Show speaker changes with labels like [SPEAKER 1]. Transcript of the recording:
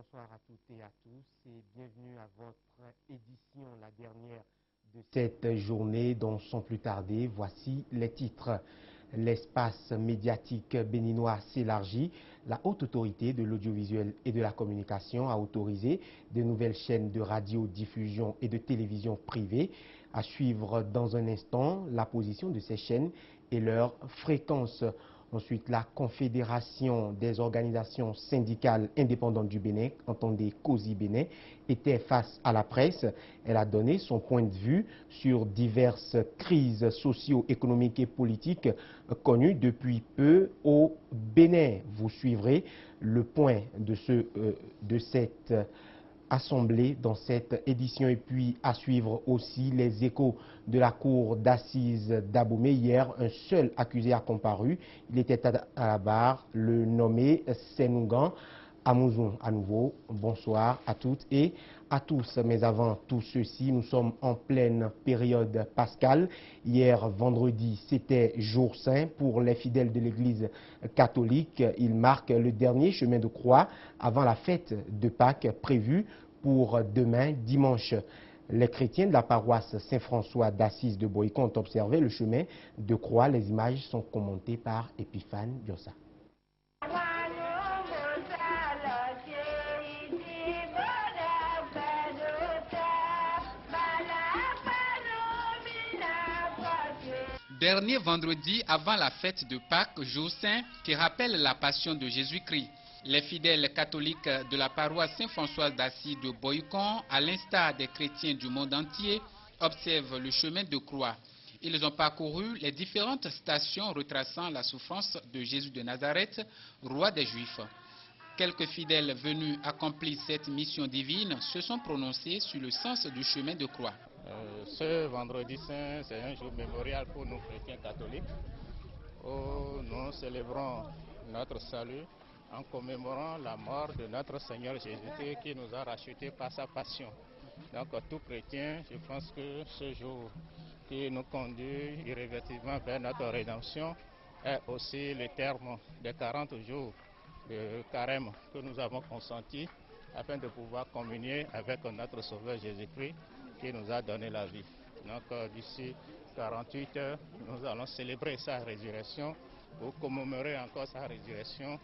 [SPEAKER 1] bonsoir à toutes et à tous et bienvenue à votre édition, la dernière de cette journée. Donc sans plus tarder, voici les titres. L'espace médiatique béninois s'élargit. La haute autorité de l'audiovisuel et de la communication a autorisé de nouvelles chaînes de radiodiffusion et de télévision privées. À suivre dans un instant la position de ces chaînes et leur fréquence. Ensuite, la Confédération des organisations syndicales indépendantes du Bénin, entendez COSI Bénin, était face à la presse. Elle a donné son point de vue sur diverses crises socio-économiques et politiques connues depuis peu au Bénin. Vous suivrez le point de cette assemblée dans cette édition. Et puis à suivre aussi les échos de la cour d'assises d'Abomey. Hier, un seul accusé a comparu. Il était à la barre, le nommé Senougan Amouzoun. À nouveau, bonsoir à toutes et à tous. Mais avant tout ceci, nous sommes en pleine période pascale. Hier, vendredi, c'était jour saint pour les fidèles de l'Église catholique. Il marque le dernier chemin de croix avant la fête de Pâques prévue pour demain, dimanche. Les chrétiens de la paroisse Saint-François d'Assise de Boycon ont observé le chemin de croix. Les images sont commentées par Epiphane Diossa.
[SPEAKER 2] Dernier vendredi avant la fête de Pâques, jour saint, qui rappelle la passion de Jésus-Christ. Les fidèles catholiques de la paroisse Saint-François d'Assise de Boycon, à l'instar des chrétiens du monde entier, observent le chemin de croix. Ils ont parcouru les différentes stations retraçant la souffrance de Jésus de Nazareth, roi des Juifs. Quelques fidèles venus accomplir cette mission divine se sont prononcés sur le sens du chemin de croix.
[SPEAKER 3] Ce vendredi saint, c'est un jour mémorial pour nous chrétiens catholiques, où nous célébrons notre salut en commémorant la mort de notre Seigneur Jésus-Christ qui nous a rachetés par sa passion. Donc tout chrétien, je pense que ce jour qui nous conduit irréversiblement vers notre rédemption est aussi le terme des 40 jours de carême que nous avons consenti afin de pouvoir communier avec notre Sauveur Jésus-Christ qui nous a donné la vie. Donc d'ici 48 heures, nous allons célébrer sa résurrection pour commémorer encore sa résurrection